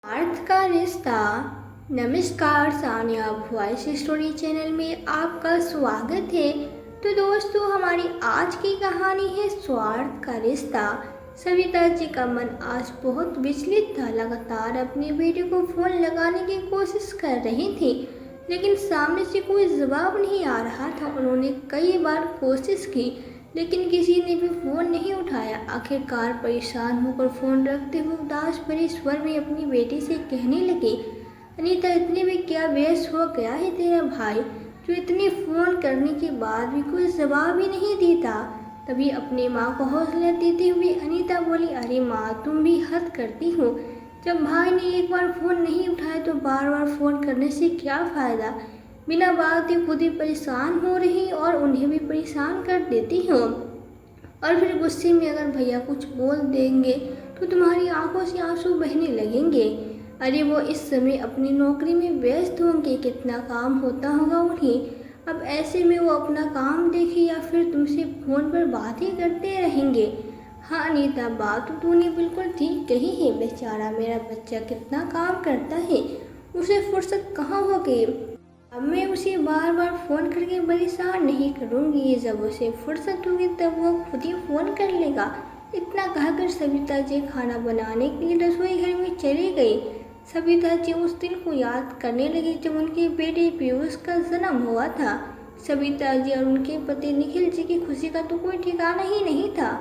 अर्थ का रिश्ता। नमस्कार, सानिया वॉइस स्टोरी चैनल में आपका स्वागत है। तो दोस्तों, हमारी आज की कहानी है स्वार्थ का रिश्ता। सविता जी का मन आज बहुत विचलित था। लगातार अपने बेटे को फोन लगाने की कोशिश कर रही थी, लेकिन सामने से कोई जवाब नहीं आ रहा था। उन्होंने कई बार कोशिश की, लेकिन किसी ने भी फोन नहीं उठाया। आखिरकार परेशान होकर फोन रखते हुए उदास भरे स्वर में अपनी बेटी से कहने लगी, अनीता, इतने में क्या व्यस्त हो गया है तेरा भाई, जो इतने फोन करने के बाद भी कोई जवाब ही नहीं देता। तभी अपनी माँ को हौसला देते हुए अनीता बोली, अरे माँ, तुम भी हद करती हो। जब भाई ने एक बार फोन नहीं उठाया तो बार बार फोन करने से क्या फायदा। बिना बात के खुद ही परेशान हो रही और उन्हें भी परेशान कर देती हो, और फिर गुस्से में अगर भैया कुछ बोल देंगे तो तुम्हारी आंखों से आंसू बहने लगेंगे। अरे वो इस समय अपनी नौकरी में व्यस्त होंगे, कितना काम होता होगा उन्हें। अब ऐसे में वो अपना काम देखे या फिर तुमसे फोन पर बातें करते रहेंगे। हाँ अनीता, बात तो तूने बिल्कुल ठीक कही है। बेचारा मेरा बच्चा कितना काम करता है, उसे फुर्सत कहाँ होगी। अब मैं उसे बार बार फ़ोन करके परेशान नहीं करूँगी। जब उसे फुर्सत होगी तब वो खुद ही फ़ोन कर लेगा। इतना कहकर सविता जी खाना बनाने के लिए रसोई घर में चली गई। सविता जी उस दिन को याद करने लगी जब उनके बेटे पीयूष का जन्म हुआ था। सविता जी और उनके पति निखिल जी की खुशी का तो कोई ठिकाना ही नहीं था।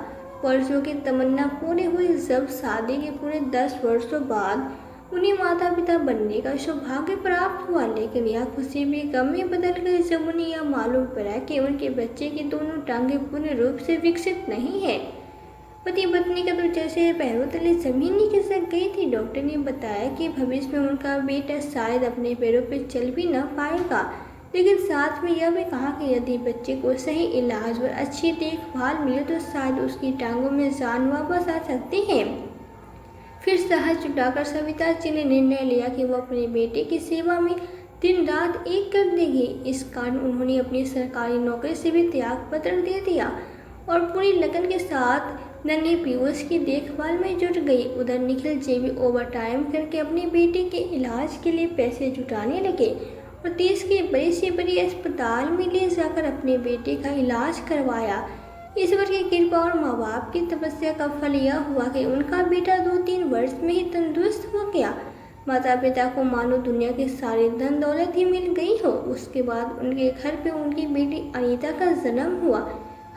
वर्षों की तमन्ना पूरी हुई जब शादी के पूरे 10 वर्षों बाद उन्हें माता पिता बनने का सौभाग्य प्राप्त हुआ। लेकिन यह खुशी भी गम में बदल गई जब उन्हें यह मालूम पड़ा कि उनके बच्चे की दोनों टांगें पूर्ण रूप से विकसित नहीं है। पति पत्नी का तो जैसे पैरों तले जमीन ही खिसक गई थी। डॉक्टर ने बताया कि भविष्य में उनका बेटा शायद अपने पैरों पर चल भी न पाएगा, लेकिन साथ में यह भी कहा कि यदि बच्चे को सही इलाज और अच्छी देखभाल मिले तो शायद उसकी टांगों में जान वापस आ सकती है। फिर साहस जुटाकर सविता जी ने निर्णय लिया कि वो अपने बेटे की सेवा में दिन रात एक कर देगी। इस कारण उन्होंने अपनी सरकारी नौकरी से भी त्याग पत्र दे दिया और पूरी लगन के साथ नन्हे पीयूष की देखभाल में जुट गई। उधर निखिल जी भी ओवर टाइम करके अपने बेटे के इलाज के लिए पैसे जुटाने लगे और देश के बड़े से बड़े अस्पताल में ले जाकर अपने बेटे का इलाज करवाया। ईश्वर की कृपा और माँ बाप की तपस्या का फल यह हुआ कि उनका बेटा 2-3 वर्ष में ही तंदुरुस्त हो गया। माता पिता को मानो दुनिया की सारी धन दौलत ही मिल गई हो। उसके बाद उनके घर पे उनकी बेटी अनीता का जन्म हुआ।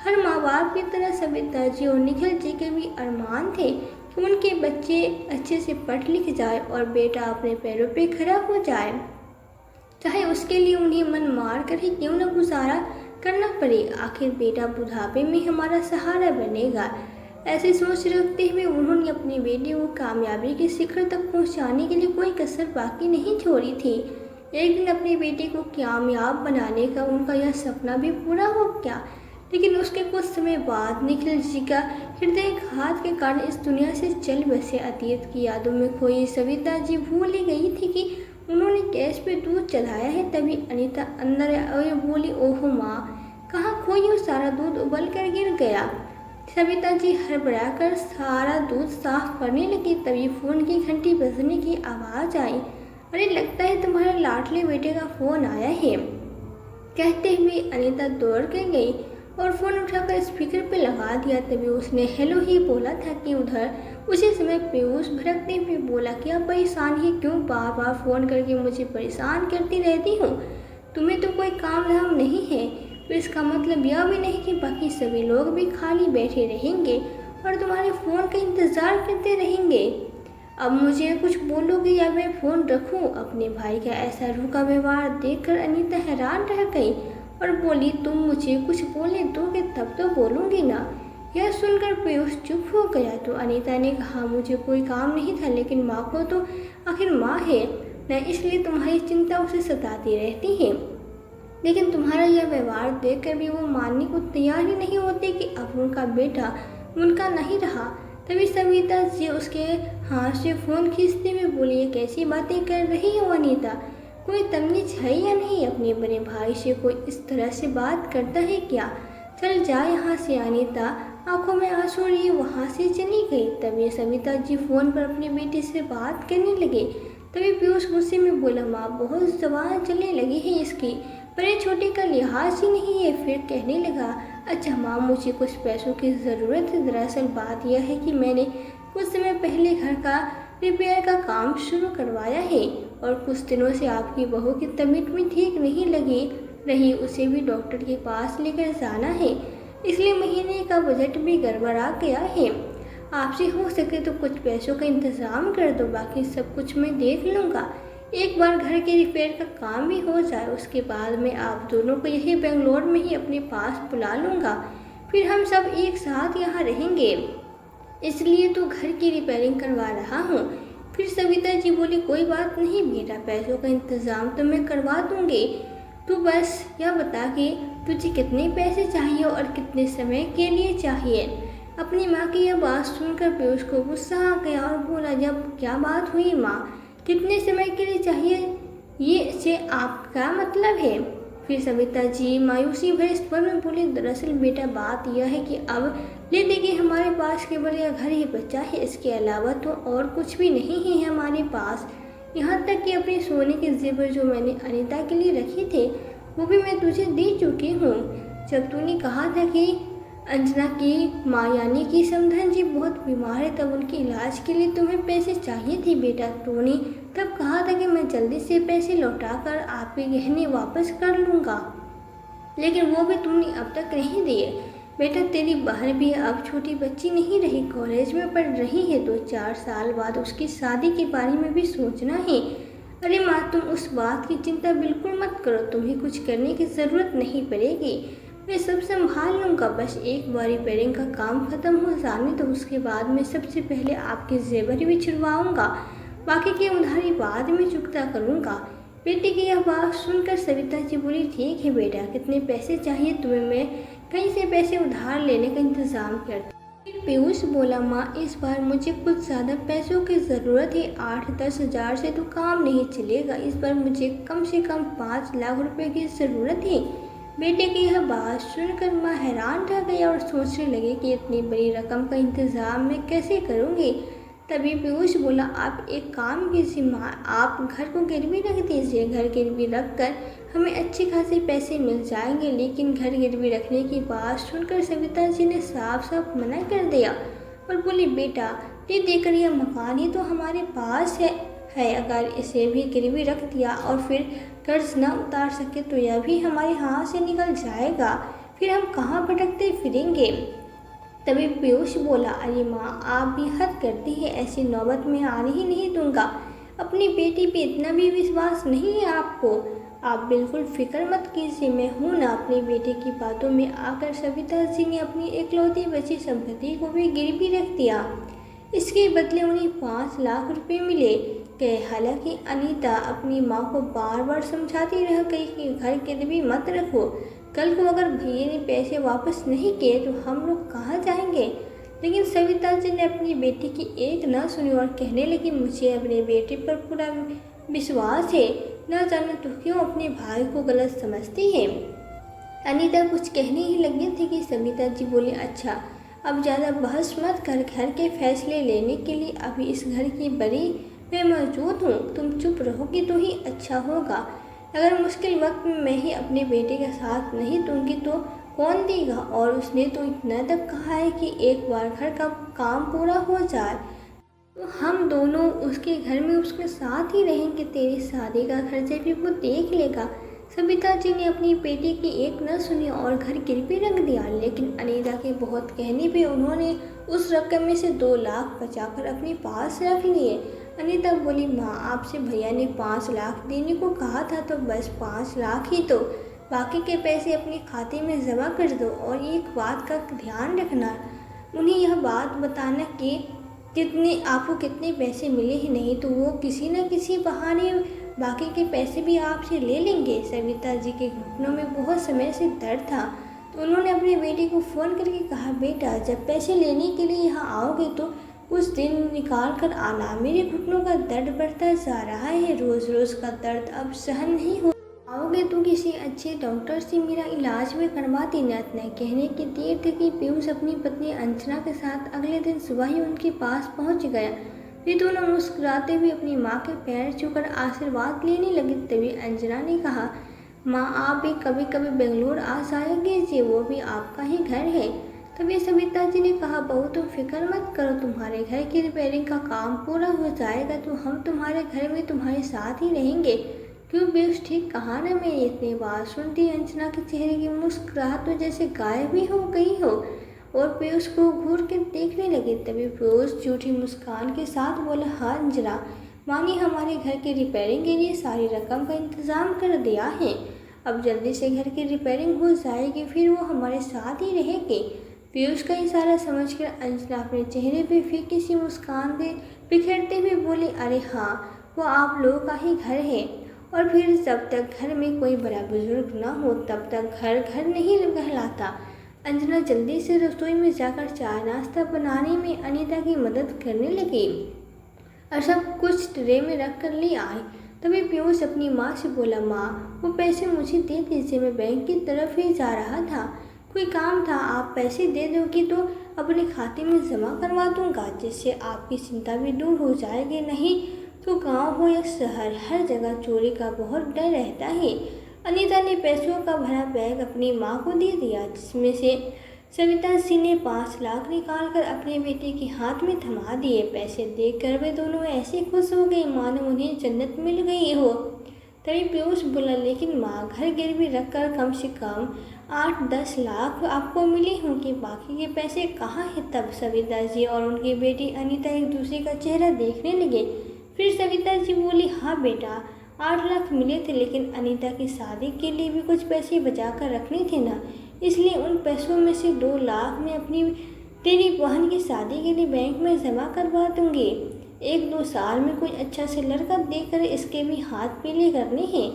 हर माँ बाप की तरह सविता जी और निखिल जी के भी अरमान थे कि उनके बच्चे अच्छे से पढ़ लिख जाए और बेटा अपने पैरों पे खड़ा हो जाए, चाहे उसके लिए उन्हें मन मार कर ही क्यों न गुजारा करना पड़े। आखिर बेटा बुढ़ापे में हमारा सहारा बनेगा। ऐसी सोच रखते हुए उन्होंने अपने बेटे को कामयाबी के शिखर तक पहुंचाने के लिए कोई कसर बाकी नहीं छोड़ी थी। एक दिन अपने बेटे को कामयाब बनाने का उनका यह सपना भी पूरा हो गया, लेकिन उसके कुछ समय बाद निखिल जी का हृदयघात के कारण इस दुनिया से चल बसे। अतीत की यादों में खोई सविता जी भूल ही गई थी कि उन्होंने गैस पे दूध चढ़ाया है। तभी अनीता अंदर आई बोली, ओहो माँ, कहाँ खोई हो, सारा दूध उबल कर गिर गया। सविता जी हड़बड़ा कर सारा दूध साफ करने लगी। तभी फोन की घंटी बजने की आवाज़ आई। अरे, लगता है तुम्हारे लाडले बेटे का फोन आया है। कहते हुए अनीता दौड़ कर गई और फ़ोन उठाकर स्पीकर पे लगा दिया। तभी उसने हेलो ही बोला था कि उधर उसी समय पीयूष भड़कते हुए बोला, क्या परेशान है, क्यों बार बार फ़ोन करके मुझे परेशान करती रहती हो। तुम्हें तो कोई काम धाम नहीं है, तो इसका मतलब यह भी नहीं कि बाकी सभी लोग भी खाली बैठे रहेंगे और तुम्हारे फ़ोन का इंतज़ार करते रहेंगे। अब मुझे कुछ बोलोगे या मैं फ़ोन रखूं। अपने भाई का ऐसा रूखा व्यवहार देखकर अनीता हैरान रह गई और बोली, तुम मुझे कुछ बोलने दोगे तब तो बोलूँगी ना। यह सुनकर पीयूष चुप हो गया तो अनीता ने कहा, मुझे कोई काम नहीं था, लेकिन माँ को तो आखिर माँ है न, इसलिए तुम्हारी चिंता उसे सताती रहती है। लेकिन तुम्हारा यह व्यवहार देखकर भी वो मानने को तैयार ही नहीं होते कि अब उनका बेटा उनका नहीं रहा। तभी सविता जी उसके हाथ से फ़ोन खींचते हुए बोली, ये कैसी बातें कर रही हो अनीता, कोई तमीज़ है या नहीं। अपने बड़े भाई से कोई इस तरह से बात करता है क्या। चल जा यहाँ से अनीता, आंखों में आंसू लिए वहाँ से चली गई। तभी सविता जी फोन पर अपनी बेटी से बात करने लगे। तभी पीयूष गुस्से में बोला, माँ बहुत जबान चलने लगी है इसकी, बड़े छोटे का लिहाज ही नहीं है। फिर कहने लगा, अच्छा माँ, मुझे कुछ पैसों की ज़रूरत है। दरअसल बात यह है कि मैंने कुछ समय पहले घर का रिपेयर का काम शुरू करवाया है और कुछ दिनों से आपकी बहू की तबीयत में ठीक नहीं लगी रही, उसे भी डॉक्टर के पास लेकर जाना है, इसलिए महीने का बजट भी गड़बड़ा गया है। आपसे हो सके तो कुछ पैसों का इंतज़ाम कर दो, बाकी सब कुछ मैं देख लूँगा। एक बार घर के रिपेयर का काम भी हो जाए, उसके बाद मैं आप दोनों को यही बेंगलोर में ही अपने पास बुला लूँगा, फिर हम सब एक साथ यहाँ रहेंगे, इसलिए तो घर की रिपेयरिंग करवा रहा हूँ। फिर सविता जी बोली, कोई बात नहीं बेटा, पैसों का इंतज़ाम तो मैं करवा दूँगी, तू बस यह बता कि तुझे कितने पैसे चाहिए और कितने समय के लिए चाहिए। अपनी माँ की यह बात सुनकर पीयूष को गुस्सा आ गया और बोला, जब क्या बात हुई माँ, कितने समय के लिए चाहिए, ये से आपका मतलब है। फिर सविता जी मायूसी भरे स्वर में बोली, दरअसल बेटा बात यह है कि अब ले देखिए हमारे पास केवल यह घर ही बचा है, इसके अलावा तो और कुछ भी नहीं है हमारे पास। यहाँ तक कि अपने सोने के जेवर जो मैंने अनीता के लिए रखे थे वो भी मैं तुझे दे चुकी हूँ। जब तूने कहा था कि अंजना की माँ यानी कि समधन जी बहुत बीमार है, तब उनके इलाज के लिए तुम्हें पैसे चाहिए थे बेटा, तूने तब कहा था कि मैं जल्दी से पैसे लौटाकर आपके गहने वापस कर लूँगा, लेकिन वो भी तुमने अब तक नहीं दिए। बेटा तेरी बहन भी अब छोटी बच्ची नहीं रही, कॉलेज में पढ़ रही है, 2-4 साल बाद उसकी शादी के बारे में भी सोचना है। अरे माँ, तुम उस बात की चिंता बिल्कुल मत करो, तुम्हें कुछ करने की ज़रूरत नहीं पड़ेगी, मैं सब संभाल लूँगा। बस एक बार रिपेयरिंग का काम ख़त्म हो जाने तो उसके बाद मैं सबसे पहले आपके जेवर भी छुड़वाऊँगा, बाकी की उधारी बाद में चुकता करूँगा। बेटे की यह बात सुनकर सविता जी बोली, ठीक है बेटा, कितने पैसे चाहिए तुम्हें, मैं कहीं से पैसे उधार लेने का इंतज़ाम करता। फिर पीयूष बोला, माँ इस बार मुझे कुछ ज़्यादा पैसों की ज़रूरत है, 8-10 हज़ार से तो काम नहीं चलेगा, इस बार मुझे कम से कम 5 लाख रुपए की ज़रूरत है। बेटे की यह बात सुनकर माँ हैरान रह गई और सोचने लगे कि इतनी बड़ी रकम का इंतज़ाम मैं कैसे करूँगी। तभी पीयूष बोला, आप एक काम कीजिए माँ, आप घर को गिरवी रख दीजिए, घर गिरवी रख कर हमें अच्छे खासे पैसे मिल जाएंगे। लेकिन घर गिरवी रखने की बात सुनकर सविता जी ने साफ साफ मना कर दिया और बोली, बेटा ये देकर यह मकान ही तो हमारे पास है, अगर इसे भी गिरवी रख दिया और फिर कर्ज न उतार सके तो यह भी हमारे हाथ से निकल जाएगा, फिर हम कहाँ भटकते फिरेंगे। तभी पीयूष बोला, अरे माँ आप भी हद करती है, ऐसी नौबत में आने ही नहीं दूंगा, अपनी बेटी पे इतना भी विश्वास नहीं है आपको, आप बिल्कुल फिक्र मत कीजिए, मैं हूँ ना। अपनी बेटे की बातों में आकर सविता जी ने अपनी इकलौती बची संपत्ति को भी गिरवी रख दिया। इसके बदले उन्हें 5 लाख रुपए मिले गए। हालांकि अनीता अपनी माँ को बार बार समझाती रह गई कि घर गिरवी मत रखो, कल को अगर भैया ने पैसे वापस नहीं किए तो हम लोग कहाँ जाएंगे। लेकिन सविता जी ने अपनी बेटी की एक न सुनी और कहने लगी, मुझे अपने बेटे पर पूरा विश्वास है, न जाने तो क्यों अपने भाई को गलत समझती है। अनीता कुछ कहने ही लगी थी कि सविता जी बोली, अच्छा अब ज़्यादा बहस मत कर, घर के फैसले लेने के लिए अभी इस घर की बड़ी मैं मौजूद हूँ, तुम चुप रहोगी तो ही अच्छा होगा। अगर मुश्किल वक्त में मैं ही अपने बेटे का साथ नहीं दूंगी तो कौन देगा। और उसने तो इतना तक कहा है कि एक बार घर का काम पूरा हो जाए तो हम दोनों उसके घर में उसके साथ ही रहेंगे, तेरी शादी का खर्चा भी वो देख लेगा। सविता जी ने अपनी बेटी की एक न सुनी और घर गिरवी रख दिया। लेकिन अनीता के बहुत कहने पे उन्होंने उस रकम में से 2 लाख बचाकर अपने पास रख लिए। अनीता बोली, माँ आपसे भैया ने 5 लाख देने को कहा था तो बस 5 लाख ही तो, बाकी के पैसे अपने खाते में जमा कर दो। और एक बात का ध्यान रखना, उन्हें यह बात बताना कि आपको कितने पैसे मिले ही नहीं तो वो किसी न किसी बहाने बाकी के पैसे भी आपसे ले लेंगे। सविता जी के घुटनों में बहुत समय से दर्द था तो उन्होंने अपने बेटे को फ़ोन करके कहा, बेटा जब पैसे लेने के लिए यहाँ आओगे तो कुछ दिन निकाल कर आना, मेरे घुटनों का दर्द बढ़ता जा रहा है, रोज़ रोज़ का दर्द अब सहन नहीं हो आओगे तो किसी अच्छे डॉक्टर से मेरा इलाज भी करवा देना। इतना कहने की देर थी कि पीयूष अपनी पत्नी अंजना के साथ अगले दिन सुबह ही उनके पास पहुंच गया। वे दोनों मुस्कुराते हुए अपनी माँ के पैर छूकर आशीर्वाद लेने लगे। तभी अंजना ने कहा, माँ आप भी कभी कभी बेंगलोर आ जाया कीजिए, वो भी आपका ही घर है। तभी सविता जी ने कहा, बहू तुम फिक्र मत करो, तुम्हारे घर की रिपेयरिंग का काम पूरा हो जाएगा तो हम तुम्हारे घर में तुम्हारे साथ ही रहेंगे। क्यों पीयूष ठीक कहा ना मैंने। इतनी बात सुनती अंजना के चेहरे की मुस्कुराहट तो जैसे गायब ही हो गई हो और पीयूष को घूर कर देखने लगे। तभी पीयूष झूठी मुस्कान के साथ बोला, हाँ अंजना, माँ ने हमारे घर की रिपेयरिंग के लिए सारी रकम का इंतज़ाम कर दिया है। अब जल्दी से घर की रिपेयरिंग हो जाएगी, फिर वो हमारे साथ ही रहेगी। पीयूष का इशारा समझकर अंजना अपने चेहरे पे फीकी सी मुस्कान से बिखेरते हुए बोली, अरे हाँ वो आप लोगों का ही घर है और फिर जब तक घर में कोई बड़ा बुजुर्ग ना हो तब तक घर घर नहीं कहलाता। अंजना जल्दी से रसोई में जाकर चाय नाश्ता बनाने में अनीता की मदद करने लगी और सब कुछ ट्रे में रख कर ले आए। तभी पीयूष अपनी माँ से बोला, माँ वो पैसे मुझे दे दीजिए, मैं बैंक की तरफ ही जा रहा था, कोई काम था, आप पैसे दे दोगी तो अपने खाते में जमा करवा दूंगा, जिससे आपकी चिंता भी दूर हो जाएगी। नहीं तो गांव हो या शहर हर जगह चोरी का बहुत डर रहता है। अनीता ने पैसों का भरा बैग अपनी माँ को दे दिया, जिसमें से सविता जी ने 5 लाख निकालकर अपने बेटे के हाथ में थमा दिए। पैसे देखकर वे दोनों ऐसे खुश हो गए मानो उन्हें जन्नत मिल गई हो। तभी पीयूष बोला, लेकिन माँ घर गिरवी रखकर कम से कम 8-10 लाख आपको मिले होंगे, बाकी के पैसे कहाँ हैं। तब सविता जी और उनकी बेटी अनीता एक दूसरे का चेहरा देखने लगे। फिर सविता जी बोली, हाँ बेटा 8 लाख मिले थे, लेकिन अनीता की शादी के लिए भी कुछ पैसे बचा कर रखने थे ना, इसलिए उन पैसों में से 2 लाख मैं अपनी तेरी बहन की शादी के लिए बैंक में जमा करवा दूंगी। 1-2 साल में कोई अच्छा से लड़का देखकर इसके भी हाथ पीले करने हैं।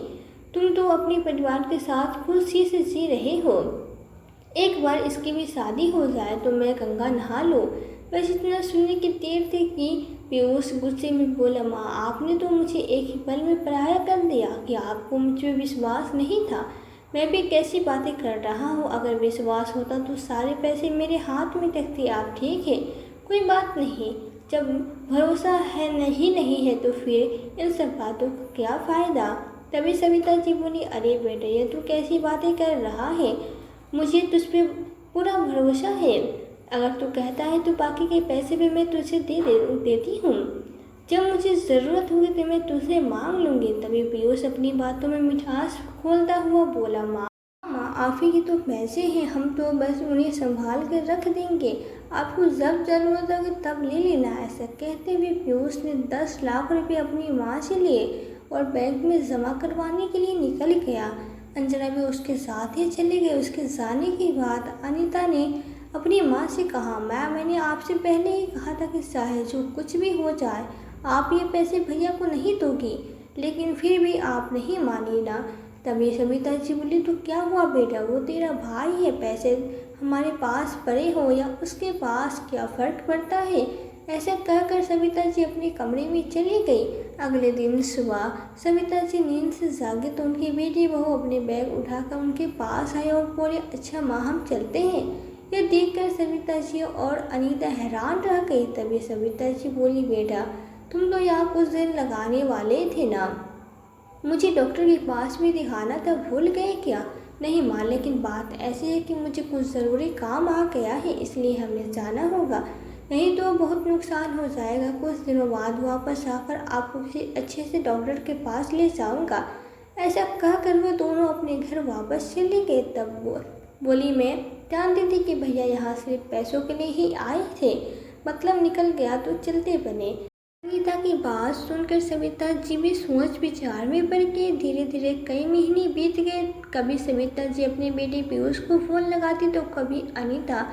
तुम तो अपने परिवार के साथ खुशी से जी रहे हो, एक बार इसकी भी शादी हो जाए तो मैं गंगा नहा लूँ। बस इतना सुनने की देर थी कि पीयूष गुस्से में बोला, माँ आपने तो मुझे एक ही पल में पराया कर दिया कि आपको मुझ पर विश्वास नहीं था। मैं भी कैसी बातें कर रहा हूँ, अगर विश्वास होता तो सारे पैसे मेरे हाथ में रखते आप। ठीक है कोई बात नहीं, जब भरोसा है नहीं है तो फिर इन सब बातों का क्या फ़ायदा। तभी सविता जी बोली, अरे बेटे ये तू कैसी बातें कर रहा है, मुझे तुझ पे पूरा भरोसा है, अगर तू कहता है तो बाकी के पैसे भी मैं तुझे देती हूँ, जब मुझे ज़रूरत होगी तो मैं तुझसे मांग लूँगी। तभी पीयूष अपनी बातों में मिठास खोलता हुआ बोला, माँ आप ही के तो पैसे हैं, हम तो बस उन्हें संभाल कर रख देंगे, आपको जब ज़रूरत होगी तब ले लेना। ऐसा कहते हुए पीयूष ने 10 लाख रुपए अपनी माँ से लिए और बैंक में जमा करवाने के लिए निकल गया। अंजना भी उसके साथ ही चले गए। उसके जाने के बाद अनीता ने अपनी माँ से कहा, मैंने आपसे पहले ही कहा था कि चाहे जो कुछ भी हो जाए आप ये पैसे भैया को नहीं दोगी, लेकिन फिर भी आप नहीं मानी ना। तभी सविता जी बोली, तो क्या हुआ बेटा, वो तेरा भाई है, पैसे हमारे पास पड़े हो या उसके पास क्या फ़र्क पड़ता है। ऐसा कहकर सविता जी अपने कमरे में चली गई। अगले दिन सुबह सविता जी नींद से जागे तो उनकी बेटी बहू अपने बैग उठाकर उनके पास आई और बोले, अच्छा माँ हम चलते हैं। यह देखकर सविता जी और अनीता हैरान रह गई। तभी सविता जी बोली, बेटा तुम तो यहाँ कुछ दिन लगाने वाले थे ना, मुझे डॉक्टर के पास भी दिखाना था, भूल गए क्या। नहीं माँ, लेकिन बात ऐसी है कि मुझे कुछ ज़रूरी काम आ गया है, इसलिए हमें जाना होगा, नहीं तो बहुत नुकसान हो जाएगा। कुछ दिनों बाद वापस आकर आपको किसी अच्छे से डॉक्टर के पास ले जाऊंगा। ऐसा कहकर वो दोनों अपने घर वापस चले गए। तब वो बोली, मैं जानती थी कि भैया यहाँ सिर्फ पैसों के लिए ही आए थे, मतलब निकल गया तो चलते बने। अनीता की बात सुनकर सविता जी भी सोच विचार में पड़ गई। धीरे धीरे कई महीने बीत गए। कभी सविता जी अपने बेटे पीयूष को फ़ोन लगाती तो कभी अनीता,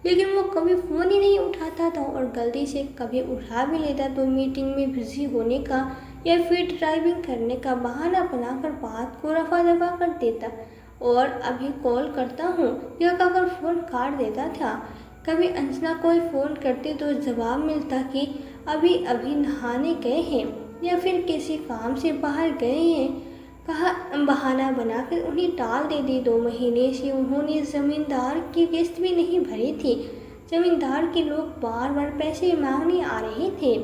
लेकिन वो कभी फ़ोन ही नहीं उठाता था और गलती से कभी उठा भी लेता तो मीटिंग में बिजी होने का या फिर ड्राइविंग करने का बहाना बनाकर बात को रफा दफा कर देता और अभी कॉल करता हूँ यह कहकर फ़ोन काट देता था। कभी अंजना कोई फ़ोन करती तो जवाब मिलता कि अभी अभी नहाने गए हैं या फिर किसी काम से बाहर गए हैं। कहा बहाना बनाकर उन्हें टाल दे दी। 2 महीने से उन्होंने जमींदार की किस्त भी नहीं भरी थी। जमींदार के लोग बार बार पैसे मांगने आ रहे थे।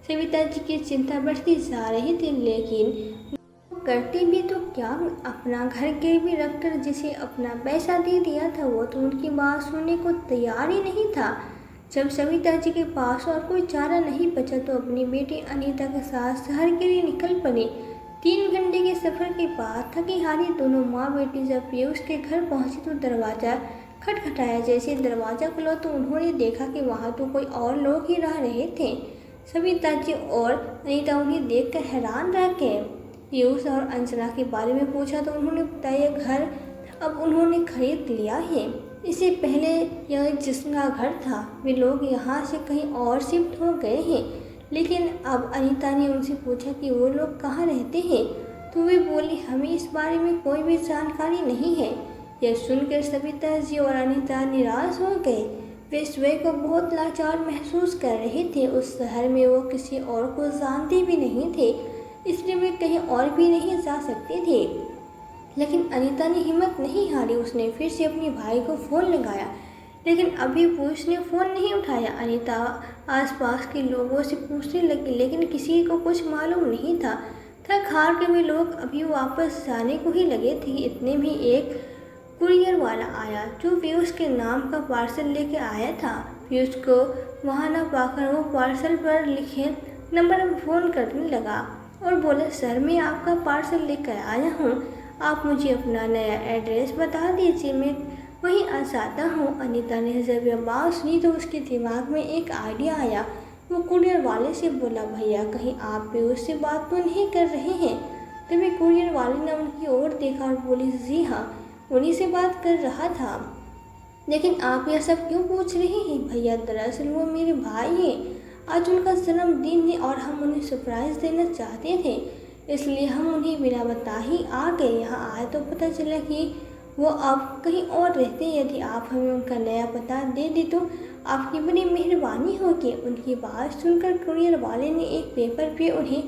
सविता जी की चिंता बढ़ती जा रही थी, लेकिन करते भी तो क्या। अपना घर गिरवी रखकर जिसे अपना पैसा दे दिया था वो तो उनकी बात सुनने को तैयार ही नहीं था। जब सविता जी के पास और कोई चारा नहीं बचा तो अपनी बेटी अनीता के साथ शहर के लिए निकल पड़ी। 3 घंटे के सफर के बाद थकी हारी दोनों माँ बेटी जब पीयूष के घर पहुंची तो दरवाजा खटखटाया। जैसे दरवाजा खुला तो उन्होंने देखा कि वहाँ तो कोई और लोग ही रह रहे थे। सविता जी और अनीता उन्हें देखकर हैरान रह गए। पीयूष और अंजना के बारे में पूछा तो उन्होंने बताया घर अब उन्होंने खरीद लिया है। इससे पहले यह जिसका घर था वे लोग यहाँ से कहीं और शिफ्ट हो गए हैं। लेकिन अब अनीता ने उनसे पूछा कि वो लोग कहाँ रहते हैं तो वे बोली हमें इस बारे में कोई भी जानकारी नहीं है। यह सुनकर सविता जी और अनीता निराश हो गए। वे स्वयं को बहुत लाचार महसूस कर रहे थे। उस शहर में वो किसी और को जानते भी नहीं थे, इसलिए वे कहीं और भी नहीं जा सकते थे। लेकिन अनीता ने हिम्मत नहीं हारी। उसने फिर से अपने भाई को फ़ोन लगाया, लेकिन अभी पीयूष ने फ़ोन नहीं उठाया। अनीता आसपास के लोगों से पूछने लगी, लेकिन किसी को कुछ मालूम नहीं था। थक हार के वे लोग अभी वापस जाने को ही लगे थे। इतने में एक कुरियर वाला आया जो पीयूष के नाम का पार्सल लेके आया था। पीयूष को वहाँ न पाकर वो पार्सल पर लिखे नंबर पर फ़ोन करने लगा और बोला सर मैं आपका पार्सल लेकर आया हूँ, आप मुझे अपना नया एड्रेस बता दीजिए, मैं वहीं आ जाता हूँ। अनीता ने जब यह बात सुनी तो उसके दिमाग में एक आइडिया आया। वो कुरियर वाले से बोला भैया कहीं आप पीयूष से बात तो नहीं कर रहे हैं। तभी कुरियर वाले ने उनकी ओर देखा और बोली जी हाँ उन्हीं से बात कर रहा था। लेकिन आप यह सब क्यों पूछ रहे हैं भैया, दरअसल वो मेरे भाई हैं। आज उनका जन्मदिन है और हम उन्हें सरप्राइज़ देना चाहते थे, इसलिए हम उन्हें बिना बता ही आ गए। यहाँ आए तो पता चला कि वो अब कहीं और रहते हैं। यदि आप हमें उनका नया पता दे दी तो आपकी बड़ी मेहरबानी होगी। उनकी बात सुनकर कुरियर वाले ने एक पेपर पे उन्हें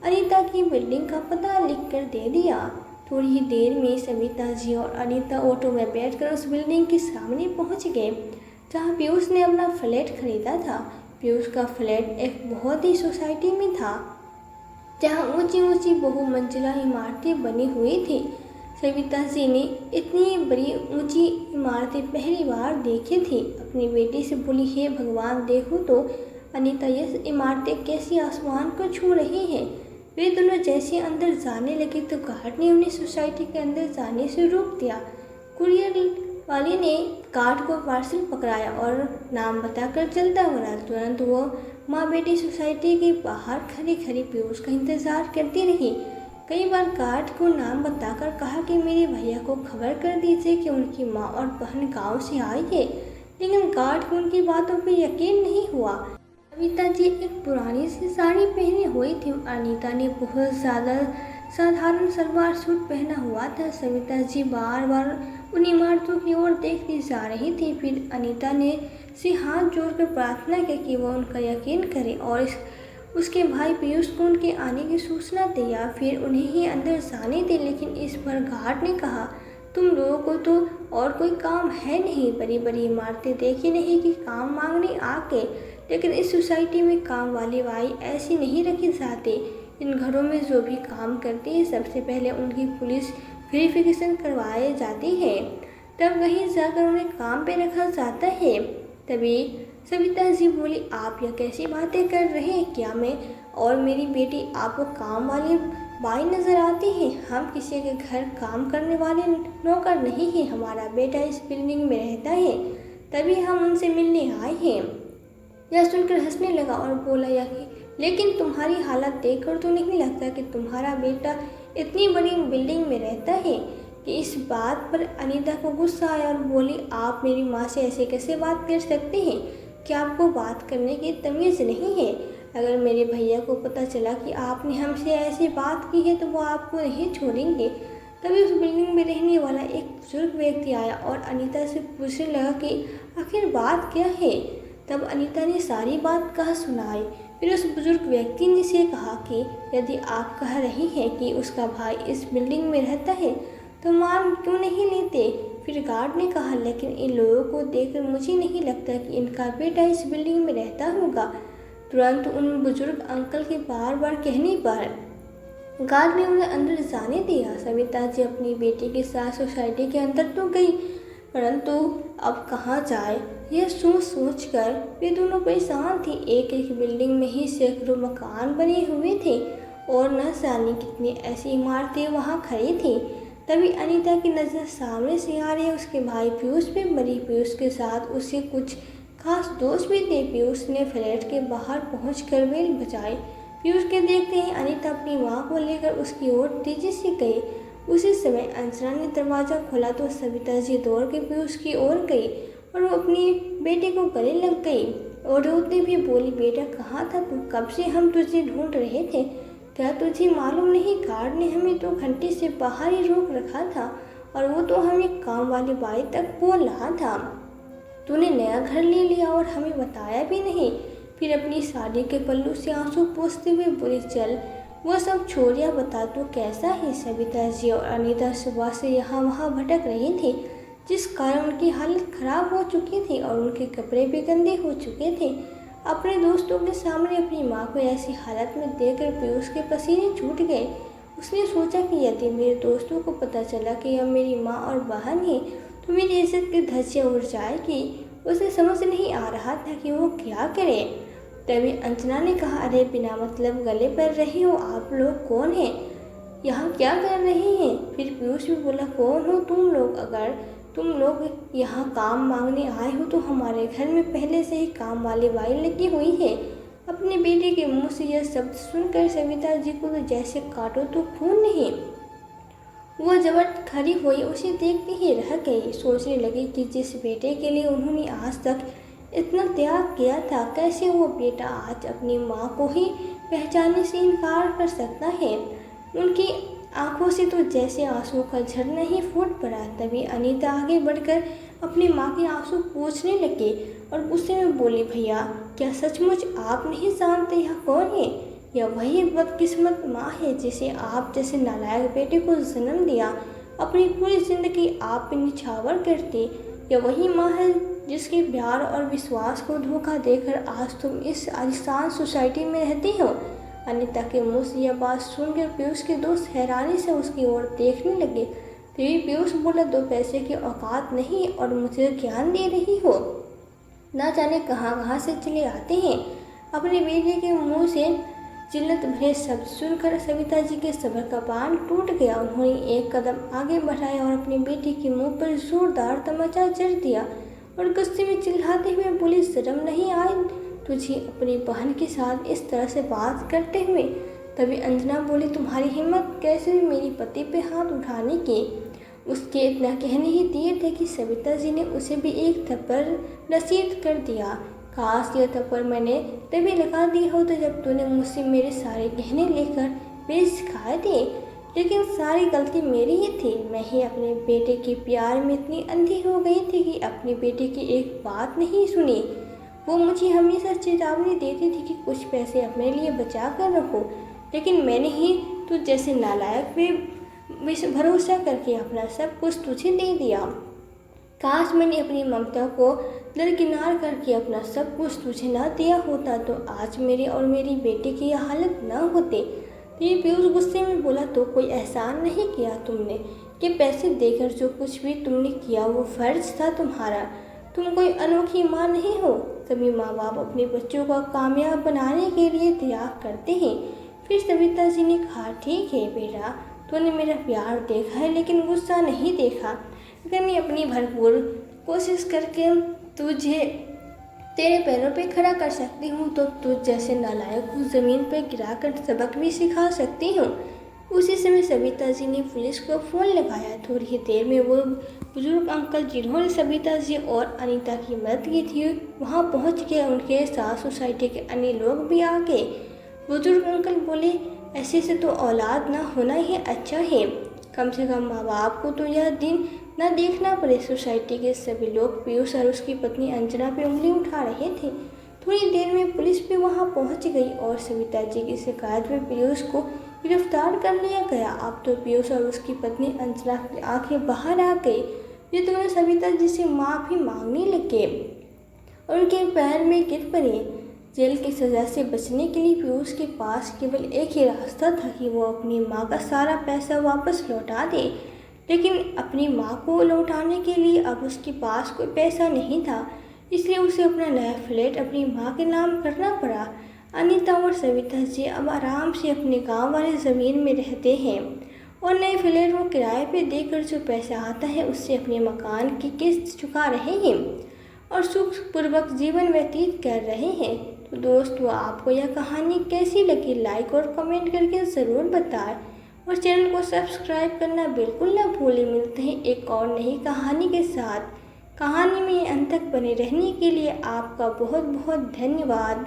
अनीता की बिल्डिंग का पता लिख कर दे दिया। थोड़ी ही देर में सविता जी और अनीता ऑटो में बैठकर उस बिल्डिंग के सामने पहुंच गए जहां पीयूष ने अपना फ्लैट खरीदा था। पीयूष का फ्लैट एक बहुत ही सोसाइटी में था जहां ऊंची ऊंची बहुमंजिला इमारतें बनी हुई थी। सविता जी ने इतनी बड़ी ऊंची इमारतें पहली बार देखी थी। अपनी बेटी से बोली हे भगवान देखो तो अनीता ये इमारतें कैसी आसमान को छू रही हैं। वे दोनों जैसे अंदर जाने लगे तो गार्ड ने उन्हें सोसाइटी के अंदर जाने से रोक दिया। कुरियर वाले ने गार्ड को पार्सल पकड़ाया और नाम बताकर चलता बना। तुरंत वो माँ बेटी सोसाइटी के बाहर खड़ी खड़ी पीयूष का इंतजार करती रही। कई बार गार्ड को नाम बताकर कहा कि मेरे भैया को खबर कर दीजिए कि उनकी माँ और बहन गांव से आई है, लेकिन गार्ड को उनकी बातों पर यकीन नहीं हुआ। सविता जी एक पुरानी सी साड़ी पहने हुई थी। अनीता ने बहुत ज़्यादा साधारण सलवार सूट पहना हुआ था। सविता जी बार बार उन इमारतों की ओर देखती जा रही थी। फिर अनीता ने से हाथ जोड़कर प्रार्थना की कि वह उनका यकीन करे और उसके भाई पीयूष को उनके आने की सूचना दे या फिर उन्हें ही अंदर जाने दे। लेकिन इस पर गार्ड ने कहा तुम लोगों को तो और कोई काम है नहीं, बड़ी बड़ी इमारतें देखी नहीं कि काम मांगने आ गए। लेकिन इस सोसाइटी में काम वाले भाई ऐसे नहीं रखे जाते। इन घरों में जो भी काम करते हैं सबसे पहले उनकी पुलिस वेरिफिकेशन करवाए जाती है, तब वहीं जाकर उन्हें काम पे रखा जाता है। तभी सविता जी बोली आप यह कैसी बातें कर रहे हैं, क्या मैं और मेरी बेटी आपको काम वाले भाई नज़र आते हैं? हम किसी के घर काम करने वाले नौकर नहीं हैं। हमारा बेटा इस बिल्डिंग में रहता है, तभी हम उनसे मिलने आए हैं। यह सुनकर हंसने लगा और बोला लेकिन तुम्हारी हालत देखकर तो नहीं लगता कि तुम्हारा बेटा इतनी बड़ी बिल्डिंग में रहता है। कि इस बात पर अनीता को गुस्सा आया और बोली आप मेरी माँ से ऐसे कैसे बात कर सकते हैं? क्या आपको बात करने की तमीज़ नहीं है? अगर मेरे भैया को पता चला कि आपने हमसे ऐसी बात की है तो वो आपको नहीं छोड़ेंगे। तभी उस बिल्डिंग में रहने वाला एक बुजुर्ग व्यक्ति आया और अनीता से पूछने लगा कि आखिर बात क्या है। तब अनीता ने सारी बात कहा सुनाई। फिर उस बुजुर्ग व्यक्ति ने से कहा कि यदि आप कह रही हैं कि उसका भाई इस बिल्डिंग में रहता है तो मान क्यों नहीं लेते। फिर गार्ड ने कहा, लेकिन इन लोगों को देखकर मुझे नहीं लगता कि इनका बेटा इस बिल्डिंग में रहता होगा। तुरंत उन बुजुर्ग अंकल के बार बार कहने पर गार्ड ने उन्हें अंदर जाने दिया। सविता जी अपनी बेटी के साथ सोसाइटी के अंदर तो गई, परंतु अब कहाँ जाए यह सोच कर वे दोनों परेशान थी। एक एक बिल्डिंग में ही सैकड़ों मकान बने हुए थे और न जाने कितनी ऐसी इमारतें वहाँ खड़ी थी। तभी अनीता की नज़र सामने से आ रही उसके भाई पीयूष पे बड़ी। पीयूष के साथ उसके कुछ खास दोस्त भी थे। पीयूष ने फ्लैट के बाहर पहुंचकर बेल बजाई। पीयूष के देखते ही अनीता अपनी माँ को लेकर उसकी ओर तेजी से गई। उसी समय अंजना ने दरवाज़ा खोला तो सविता जी दौड़ के पीयूष की ओर गई और वो अपनी बेटे को गले लग गई और रोते भी बोली, बेटा कहाँ था तू? कब से हम तुझे ढूंढ रहे थे। क्या तुझे मालूम नहीं, गार्ड ने हमें 2 घंटे से बाहर ही रोक रखा था और वो तो हमें काम वाली बाई तक बोल रहा था। तूने नया घर ले लिया और हमें बताया भी नहीं। फिर अपनी साड़ी के पल्लू से आंसू पोंछते हुए बोली, चल वो सब छोड़िया, बता तो कैसा है। सविता जी और अनीता सुबह से यहाँ वहाँ भटक रही थी, जिस कारण उनकी हालत खराब हो चुकी थी और उनके कपड़े भी गंदे हो चुके थे। अपने दोस्तों के सामने अपनी माँ को ऐसी हालत में देखकर पीयूष के पसीने छूट गए। उसने सोचा कि यदि मेरे दोस्तों को पता चला कि यह मेरी माँ और बहन है तो मेरी इज्जत की धज्जियाँ उड़ जाएगी। उसे समझ नहीं आ रहा था कि वो क्या करे। तभी अंजना ने कहा, अरे बिना मतलब गले पर रही हो, आप लोग कौन हैं, यहाँ क्या कर रहे हैं। फिर पीयूष भी बोला, कौन हो तुम लोग? अगर तुम लोग यहाँ काम मांगने आए हो तो हमारे घर में पहले से ही काम वाली बाई लगी हुई है। अपने बेटे के मुंह से यह शब्द सुनकर सविता जी को तो जैसे काटो तो खून नहीं। वो जबरदस्त खड़ी हुई उसे देखते ही रह गई। सोचने लगी कि जिस बेटे के लिए उन्होंने आज तक इतना त्याग किया था, कैसे वो बेटा आज अपनी माँ को ही पहचानने से इनकार कर सकता है। उनकी आंखों से तो जैसे आंसू का झरना ही फूट पड़ा। तभी अनीता आगे बढ़कर अपनी माँ के आंसू पोंछने लगी और गुस्से में बोली, भैया क्या सचमुच आप नहीं जानते यह कौन है? यह वही बदकिस्मत माँ है जिसे आप जैसे नालायक बेटे को जन्म दिया। अपनी पूरी जिंदगी आप पे निछावर करती। यह वही माँ है जिसके प्यार और विश्वास को धोखा देकर आज तुम इस आलिशान सोसाइटी में रहती हो। अनीता के मुंह से यह बात सुनकर पीयूष के दोस्त हैरानी से उसकी ओर देखने लगे। तभी पीयूष बोला, 2 पैसे की औकात नहीं और मुझे ज्ञान दे रही हो? ना जाने कहाँ कहाँ से चले आते हैं। अपने बेटे के मुंह से जिल्लत भरे शब्द सुनकर सविता जी के सब्र का बांध टूट गया। उन्होंने एक कदम आगे बढ़ाया और अपने बेटे के मुंह पर जोरदार तमाचा जड़ दिया और गुस्से में चिल्लाते हुए बोली, शर्म नहीं आई तुझे अपनी बहन के साथ इस तरह से बात करते हुए? तभी अंजना बोली, तुम्हारी हिम्मत कैसे हुई मेरी पति पे हाथ उठाने की? उसके इतना कहने ही देर थे कि सविता जी ने उसे भी एक थप्पड़ नसीहत कर दिया। काश यह थप्पड़ मैंने तभी लगा दिया होता जब तूने मुझसे मेरे सारे गहने लेकर बेच खाए थे। लेकिन सारी गलती मेरी ही थी। मैं ही अपने बेटे के प्यार में इतनी अंधी हो गई थी कि अपने बेटे की एक बात नहीं सुनी। वो मुझे हमेशा चेतावनी देती थी कि कुछ पैसे अपने लिए बचा कर रखो, लेकिन मैंने ही तुझ जैसे नालायक पे भरोसा करके अपना सब कुछ तुझे दे दिया। काश मैंने अपनी ममता को दरकिनार करके अपना सब कुछ तुझे न दिया होता तो आज मेरे और मेरी बेटी की यह हालत न होती। तो ये पीयूष गुस्से में बोला, तो कोई एहसान नहीं किया तुमने कि पैसे देकर जो कुछ भी तुमने किया वो फर्ज था तुम्हारा। तुम कोई अनोखी माँ नहीं हो। सभी माँ बाप अपने बच्चों को कामयाब बनाने के लिए त्याग करते हैं। फिर सविता जी ने कहा, ठीक है बेटा, तूने मेरा प्यार देखा है लेकिन गुस्सा नहीं देखा। अगर मैं अपनी भरपूर कोशिश करके तुझे तेरे पैरों पे खड़ा कर सकती हूँ तो तुझ जैसे नालायक को ज़मीन पर गिराकर सबक भी सिखा सकती हूँ। उसी समय सविता जी ने पुलिस को फ़ोन लगाया। थोड़ी ही देर में वो बुजुर्ग अंकल जिन्होंने सविता जी और अनीता की मदद की थी वहाँ पहुँच गए। उनके साथ सोसाइटी के अन्य लोग भी आ गए। बुजुर्ग अंकल बोले, ऐसे से तो औलाद ना होना ही अच्छा है। कम से कम माँ बाप को तो यह दिन ना देखना पड़े। सोसाइटी के सभी लोग पीयूष और उसकी पत्नी अंजना पे उंगली उठा रहे थे। थोड़ी देर में पुलिस भी वहां पहुंच गई और सविता जी की शिकायत में पीयूष को गिरफ्तार कर लिया गया। अब तो पीयूष और उसकी पत्नी अंजना की आंखें बाहर आ गई। ये दोनों सविता जी से माफी मांगने लगे और उनके पैर में गिर पड़े। जेल की सजा से बचने के लिए पीयूष के पास केवल एक ही रास्ता था कि वो अपनी माँ का सारा पैसा वापस लौटा दे, लेकिन अपनी माँ को लौटाने के लिए अब उसके पास कोई पैसा नहीं था, इसलिए उसे अपना नया फ्लैट अपनी माँ के नाम करना पड़ा। अनीता और सविता जी अब आराम से अपने गांव वाली ज़मीन में रहते हैं और नए फ्लैट को किराए पे देकर जो पैसा आता है उससे अपने मकान की किस्त चुका रहे हैं और सुखपूर्वक जीवन व्यतीत कर रहे हैं। तो दोस्तों, आपको यह कहानी कैसी लगी, लाइक और कमेंट करके ज़रूर बताएं और चैनल को सब्सक्राइब करना बिल्कुल ना भूलें। मिलते हैं एक और नई कहानी के साथ। कहानी में अंत तक बने रहने के लिए आपका बहुत बहुत धन्यवाद।